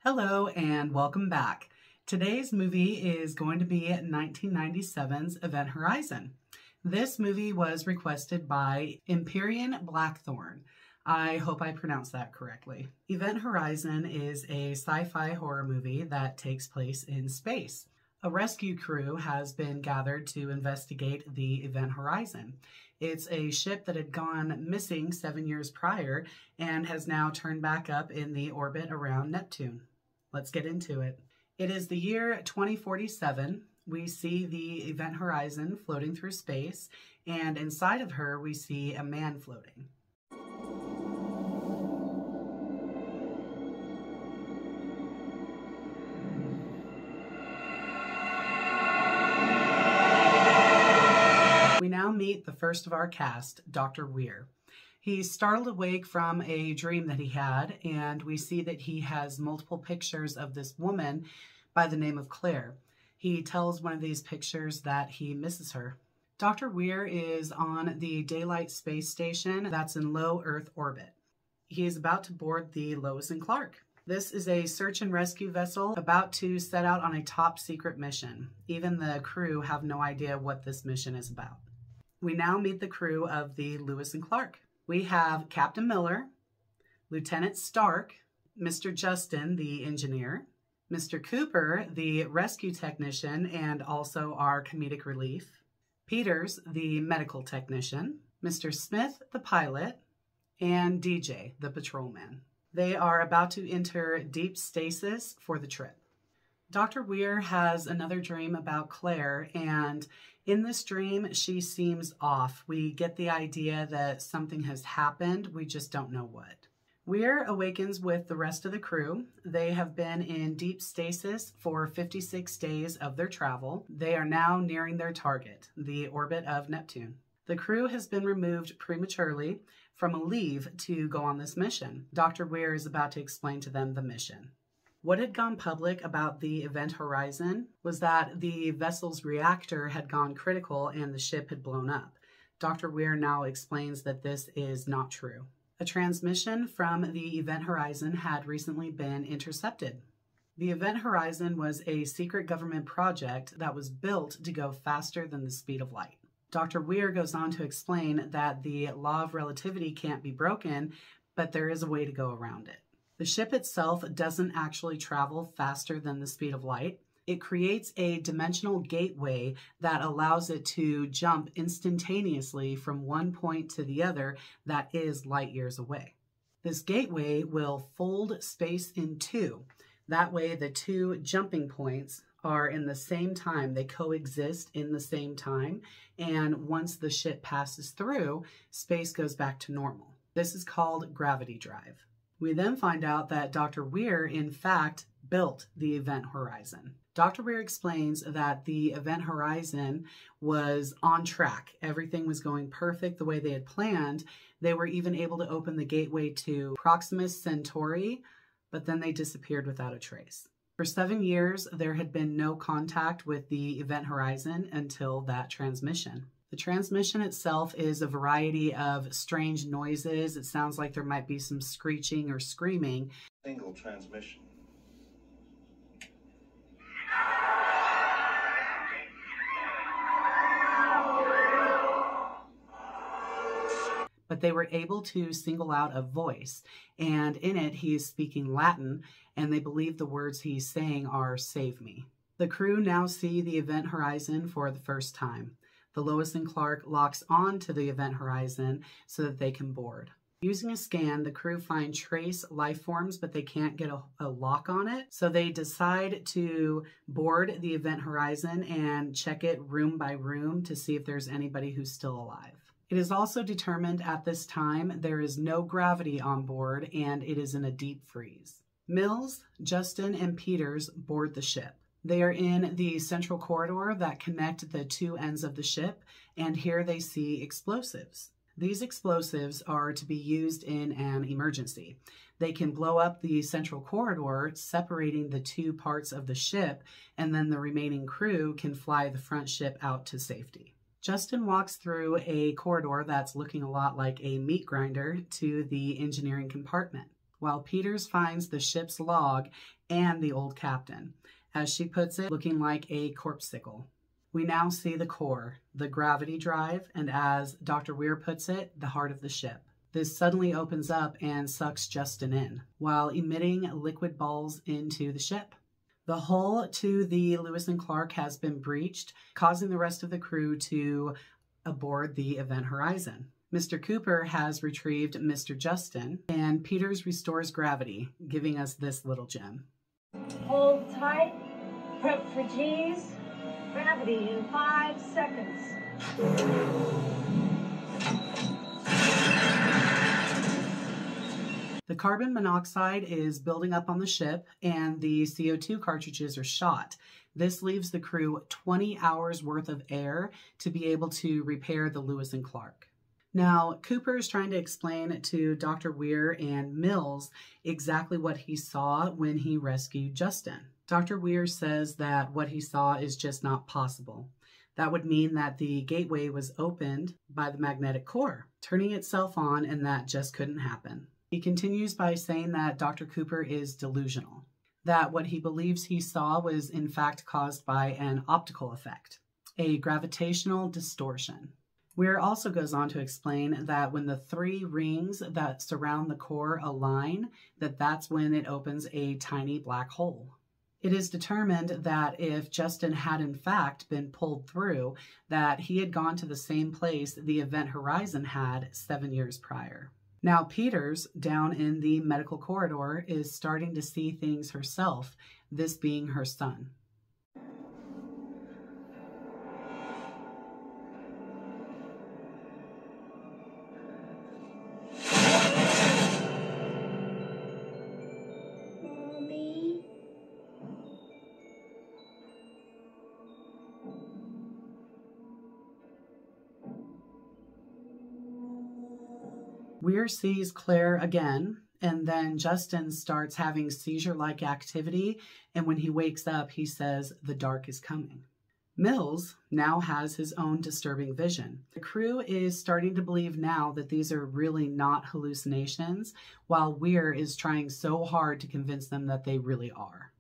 Hello and welcome back. Today's movie is going to be 1997's Event Horizon. This movie was requested by Empyrean Blackthorn. I hope I pronounced that correctly. Event Horizon is a sci-fi horror movie that takes place in space. A rescue crew has been gathered to investigate the Event Horizon. It's a ship that had gone missing 7 years prior and has now turned back up in the orbit around Neptune. Let's get into it. It is the year 2047. We see the Event Horizon floating through space, and inside of her we see a man floating. We now meet the first of our cast, Dr. Weir. He's startled awake from a dream that he had, and we see that he has multiple pictures of this woman by the name of Claire. He tells one of these pictures that he misses her. Dr. Weir is on the Daylight Space Station that's in low Earth orbit. He is about to board the Lois and Clark. This is a search and rescue vessel about to set out on a top secret mission. Even the crew have no idea what this mission is about. We now meet the crew of the Lewis and Clark. We have Captain Miller, Lieutenant Stark, Mr. Justin, the engineer, Mr. Cooper, the rescue technician and also our comedic relief, Peters, the medical technician, Mr. Smith, the pilot, and DJ, the patrolman. They are about to enter deep stasis for the trip. Dr. Weir has another dream about Claire, and in this dream, she seems off. We get the idea that something has happened, we just don't know what. Weir awakens with the rest of the crew. They have been in deep stasis for 56 days of their travel. They are now nearing their target, the orbit of Neptune. The crew has been removed prematurely from a leave to go on this mission. Dr. Weir is about to explain to them the mission. What had gone public about the Event Horizon was that the vessel's reactor had gone critical and the ship had blown up. Dr. Weir now explains that this is not true. A transmission from the Event Horizon had recently been intercepted. The Event Horizon was a secret government project that was built to go faster than the speed of light. Dr. Weir goes on to explain that the law of relativity can't be broken, but there is a way to go around it. The ship itself doesn't actually travel faster than the speed of light. It creates a dimensional gateway that allows it to jump instantaneously from one point to the other that is light years away. This gateway will fold space in two. That way the two jumping points are in the same time. They coexist in the same time. And once the ship passes through, space goes back to normal. This is called gravity drive. We then find out that Dr. Weir, in fact, built the Event Horizon. Dr. Weir explains that the Event Horizon was on track. Everything was going perfect the way they had planned. They were even able to open the gateway to Proxima Centauri, but then they disappeared without a trace. For 7 years, there had been no contact with the Event Horizon until that transmission. The transmission itself is a variety of strange noises. It sounds like there might be some screeching or screaming. Single transmission. But they were able to single out a voice, and in it he is speaking Latin, and they believe the words he's saying are "save me." The crew now see the Event Horizon for the first time. The Lois and Clark locks on to the Event Horizon so that they can board. Using a scan, the crew find trace life forms, but they can't get a lock on it. So they decide to board the Event Horizon and check it room by room to see if there's anybody who's still alive. It is also determined at this time there is no gravity on board and it is in a deep freeze. Mills, Justin, and Peters board the ship. They are in the central corridor that connect the two ends of the ship, and here they see explosives. These explosives are to be used in an emergency. They can blow up the central corridor, separating the two parts of the ship, and then the remaining crew can fly the front ship out to safety. Justin walks through a corridor that's looking a lot like a meat grinder to the engineering compartment. while Peters finds the ship's log and the old captain, as she puts it, looking like a corpseicle. We now see the core, the gravity drive, and as Dr. Weir puts it, the heart of the ship. This suddenly opens up and sucks Justin in, while emitting liquid balls into the ship. The hull to the Lewis and Clark has been breached, causing the rest of the crew to aboard the Event Horizon. Mr. Cooper has retrieved Mr. Justin, and Peters restores gravity, giving us this little gem. Hold tight, prep for G's, gravity in 5 seconds. The carbon monoxide is building up on the ship, and the CO2 cartridges are shot. This leaves the crew 20 hours worth of air to be able to repair the Lewis and Clark. Now, Cooper is trying to explain to Dr. Weir and Mills exactly what he saw when he rescued Justin. Dr. Weir says that what he saw is just not possible. That would mean that the gateway was opened by the magnetic core, turning itself on, and that just couldn't happen. He continues by saying that Dr. Cooper is delusional, that what he believes he saw was in fact caused by an optical effect, a gravitational distortion. Weir also goes on to explain that when the 3 rings that surround the core align, that's when it opens a tiny black hole. It is determined that if Justin had in fact been pulled through, that he had gone to the same place the Event Horizon had 7 years prior. Now Peters, down in the medical corridor, is starting to see things herself, this being her son. Weir sees Claire again, and then Justin starts having seizure-like activity, and when he wakes up, he says, "The dark is coming." Mills now has his own disturbing vision. The crew is starting to believe now that these are really not hallucinations, while Weir is trying so hard to convince them that they really are.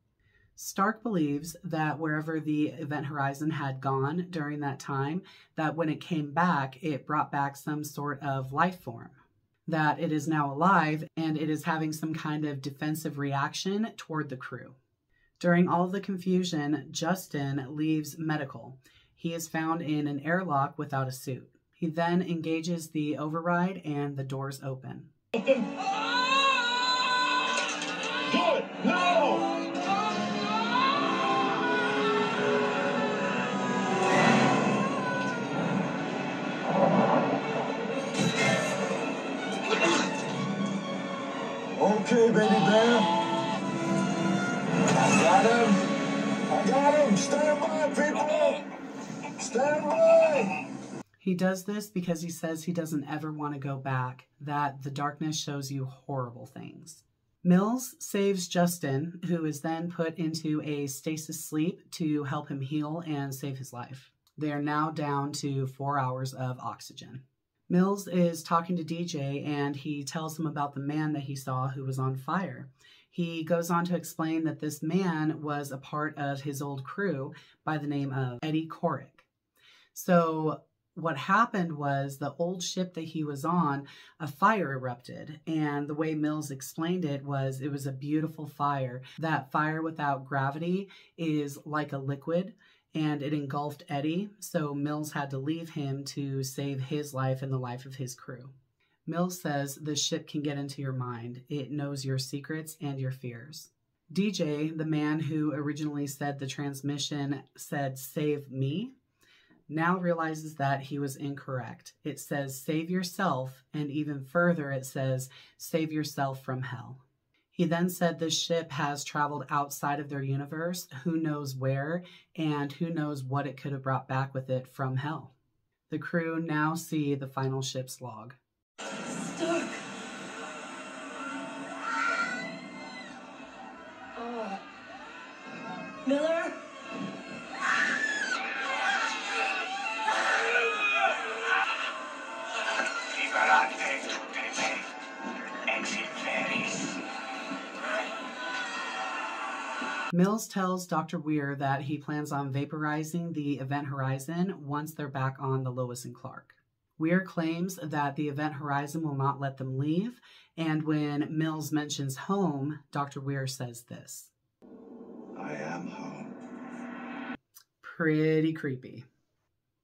Stark believes that wherever the Event Horizon had gone during that time, that when it came back, it brought back some sort of life form, that it is now alive and it is having some kind of defensive reaction toward the crew. During all of the confusion, Justin leaves medical. He is found in an airlock without a suit. He then engages the override and the doors open. Do it! No! Okay, baby bear. I got him. I got him. Stand by, people. Stand by. He does this because he says he doesn't ever want to go back, that the darkness shows you horrible things. Mills saves Justin, who is then put into a stasis sleep to help him heal and save his life. They are now down to 4 hours of oxygen. Mills is talking to DJ, and he tells him about the man that he saw who was on fire. He goes on to explain that this man was a part of his old crew by the name of Eddie Corrick. So what happened was the old ship that he was on, a fire erupted, and the way Mills explained it was a beautiful fire. That fire without gravity is like a liquid, and it engulfed Eddie, so Mills had to leave him to save his life and the life of his crew. Mills says the ship can get into your mind. It knows your secrets and your fears. DJ, the man who originally said the transmission said, "Save me," now realizes that he was incorrect. It says, "Save yourself," and even further it says, "Save yourself from hell." He then said this ship has traveled outside of their universe, who knows where, and who knows what it could have brought back with it from hell. The crew now see the final ship's log. Stark! Oh. Miller? Liberate tutte me. Exit veris. Mills tells Dr. Weir that he plans on vaporizing the Event Horizon once they're back on the Lois and Clark. Weir claims that the Event Horizon will not let them leave, and when Mills mentions home, Dr. Weir says this: I am home. Pretty creepy.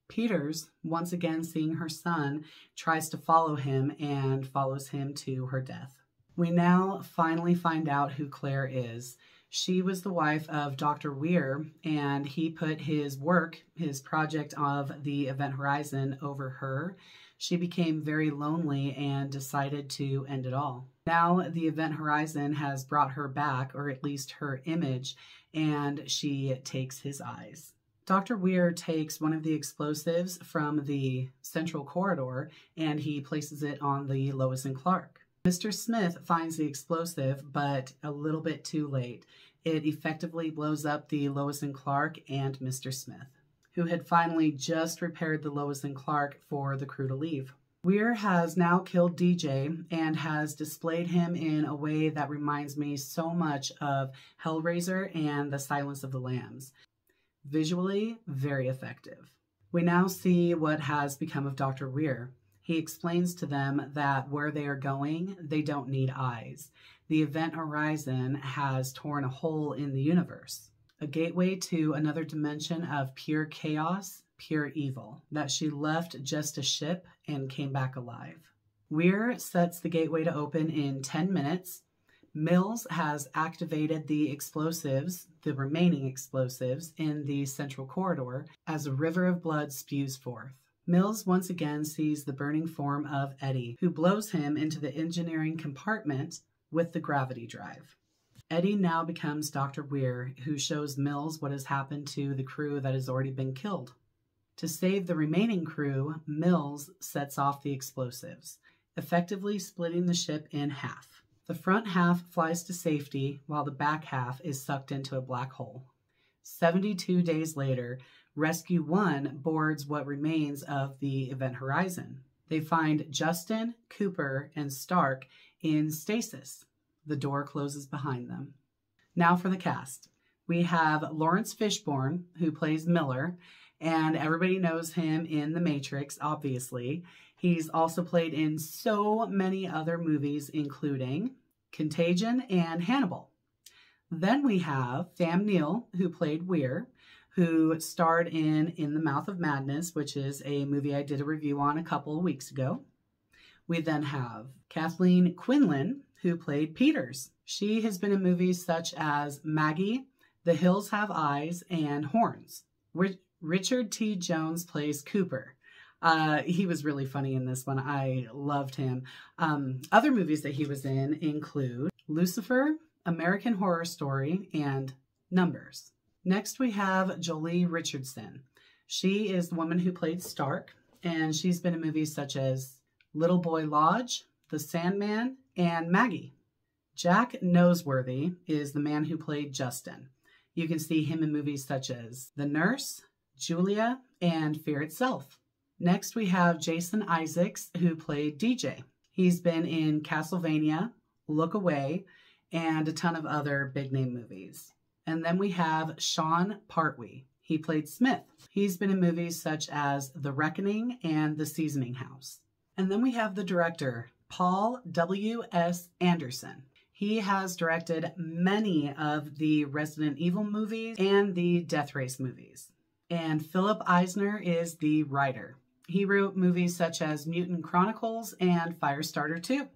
Peters, once again seeing her son, tries to follow him and follows him to her death. We now finally find out who Claire is. She was the wife of Dr. Weir, and he put his work, his project of the Event Horizon, over her. She became very lonely and decided to end it all. Now the Event Horizon has brought her back, or at least her image, and she takes his eyes. Dr. Weir takes one of the explosives from the central corridor and he places it on the Lois and Clark. Mr. Smith finds the explosive, but a little bit too late. It effectively blows up the Lois and Clark and Mr. Smith, who had finally just repaired the Lois and Clark for the crew to leave. Weir has now killed DJ and has displayed him in a way that reminds me so much of Hellraiser and The Silence of the Lambs. Visually, very effective. We now see what has become of Dr. Weir. He explains to them that where they are going, they don't need eyes. The Event Horizon has torn a hole in the universe, a gateway to another dimension of pure chaos, pure evil, that she left just a ship and came back alive. Weir sets the gateway to open in 10 minutes. Mills has activated the explosives, the remaining explosives, in the central corridor as a river of blood spews forth. Mills once again sees the burning form of Eddie, who blows him into the engineering compartment with the gravity drive. Eddie now becomes Dr. Weir, who shows Mills what has happened to the crew that has already been killed. To save the remaining crew, Mills sets off the explosives, effectively splitting the ship in half. The front half flies to safety, while the back half is sucked into a black hole. 72 days later, Rescue 1 boards what remains of the Event Horizon. They find Justin, Cooper, and Stark in stasis. The door closes behind them. Now for the cast. We have Lawrence Fishburne, who plays Miller, and everybody knows him in The Matrix, obviously. He's also played in so many other movies, including Contagion and Hannibal. Then we have Sam Neill, who played Weir, who starred in the Mouth of Madness, which is a movie I did a review on a couple of weeks ago. We then have Kathleen Quinlan, who played Peters. She has been in movies such as Maggie, The Hills Have Eyes, and Horns. Richard T. Jones plays Cooper. He was really funny in this one. I loved him. Other movies that he was in include Lucifer, American Horror Story, and Numbers. Next we have Jolie Richardson. She is the woman who played Stark, and she's been in movies such as Little Boy Lodge, The Sandman, and Maggie. Jack Noseworthy is the man who played Justin. You can see him in movies such as The Nurse, Julia, and Fear Itself. Next, we have Jason Isaacs, who played DJ. He's been in Castlevania, Look Away, and a ton of other big-name movies. And then we have Sean Partwee. He played Smith. He's been in movies such as The Reckoning and The Seasoning House. And then we have the director, Paul W.S. Anderson. He has directed many of the Resident Evil movies and the Death Race movies. And Philip Eisner is the writer. He wrote movies such as Mutant Chronicles and Firestarter 2.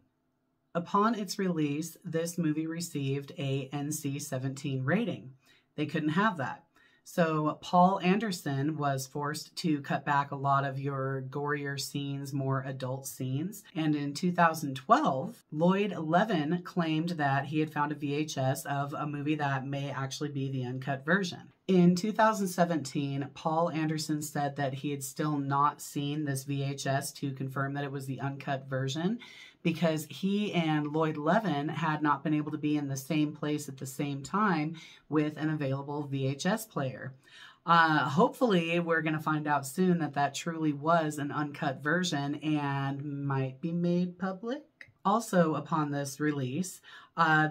Upon its release, this movie received a NC-17 rating. They couldn't have that. So Paul Anderson was forced to cut back a lot of your gorier scenes, more adult scenes. And in 2012, Lloyd Levin claimed that he had found a VHS of a movie that may actually be the uncut version. In 2017, Paul Anderson said that he had still not seen this VHS to confirm that it was the uncut version, because he and Lloyd Levin had not been able to be in the same place at the same time with an available VHS player. Hopefully, we're going to find out soon that that truly was an uncut version and might be made public. Also, upon this release,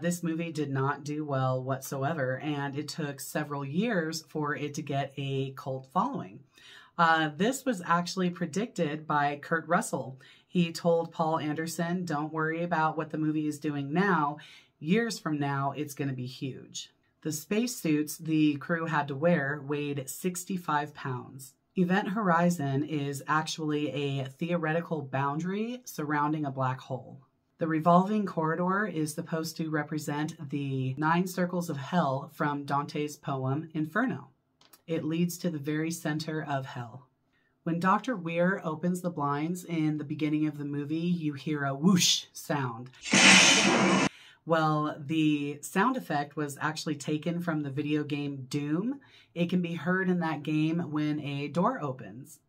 this movie did not do well whatsoever, and it took several years for it to get a cult following. This was actually predicted by Kurt Russell. He told Paul Anderson, "Don't worry about what the movie is doing now. Years from now, it's going to be huge." The spacesuits the crew had to wear weighed 65 pounds. Event Horizon is actually a theoretical boundary surrounding a black hole. The revolving corridor is supposed to represent the 9 circles of hell from Dante's poem Inferno. It leads to the very center of hell. When Dr. Weir opens the blinds in the beginning of the movie, you hear a whoosh sound. Well, the sound effect was actually taken from the video game Doom. It can be heard in that game when a door opens.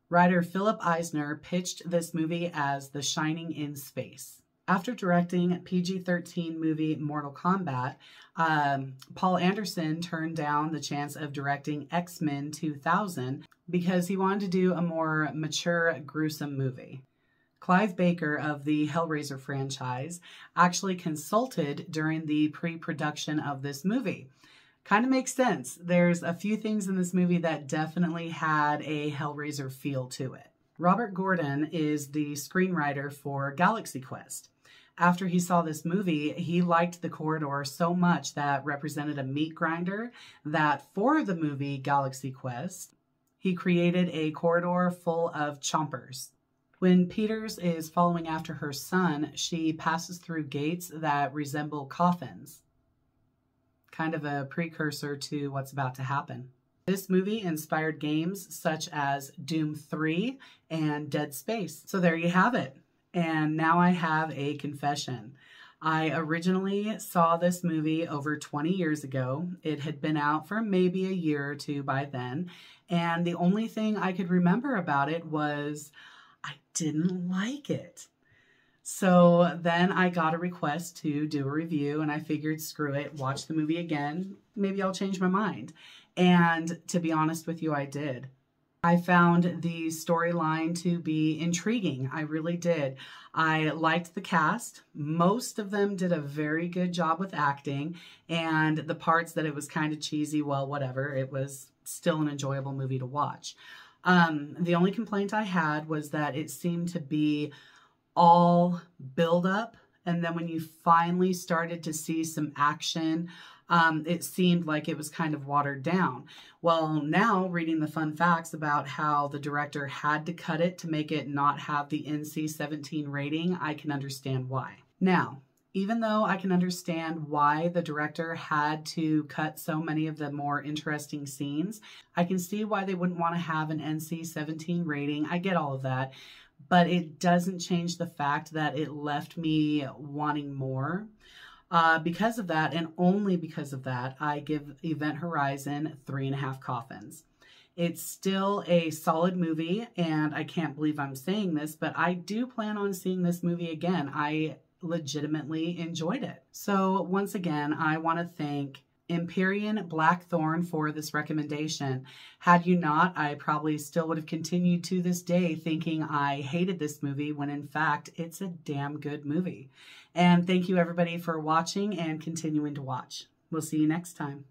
Writer Philip Eisner pitched this movie as The Shining in Space. After directing PG-13 movie Mortal Kombat, Paul Anderson turned down the chance of directing X-Men 2000 because he wanted to do a more mature, gruesome movie. Clive Baker of the Hellraiser franchise actually consulted during the pre-production of this movie. Kind of makes sense. There's a few things in this movie that definitely had a Hellraiser feel to it. Robert Gordon is the screenwriter for Galaxy Quest. After he saw this movie, he liked the corridor so much that represented a meat grinder that for the movie Galaxy Quest, he created a corridor full of chompers. When Peters is following after her son, she passes through gates that resemble coffins. Kind of a precursor to what's about to happen. This movie inspired games such as Doom 3 and Dead Space. So there you have it. And now I have a confession. I originally saw this movie over 20 years ago. It had been out for maybe a year or two by then. And the only thing I could remember about it was I didn't like it. So then I got a request to do a review and I figured, screw it, watch the movie again. Maybe I'll change my mind. And to be honest with you, I did. I found the storyline to be intriguing. I really did. I liked the cast. Most of them did a very good job with acting, and the parts that it was kind of cheesy, well, whatever. It was still an enjoyable movie to watch. The only complaint I had was that it seemed to be all build up, and then when you finally started to see some action, it seemed like it was kind of watered down. Well, now reading the fun facts about how the director had to cut it to make it not have the NC-17 rating, I can understand why. Now, even though I can understand why the director had to cut so many of the more interesting scenes, I can see why they wouldn't want to have an NC-17 rating. I get all of that, but it doesn't change the fact that it left me wanting more. Because of that, and only because of that, I give Event Horizon 3.5 coffins. It's still a solid movie, and I can't believe I'm saying this, but I do plan on seeing this movie again. I legitimately enjoyed it. So once again, I want to thank Empyrean Blackthorn for this recommendation. Had you not, I probably still would have continued to this day thinking I hated this movie when in fact it's a damn good movie. And thank you everybody for watching and continuing to watch. We'll see you next time.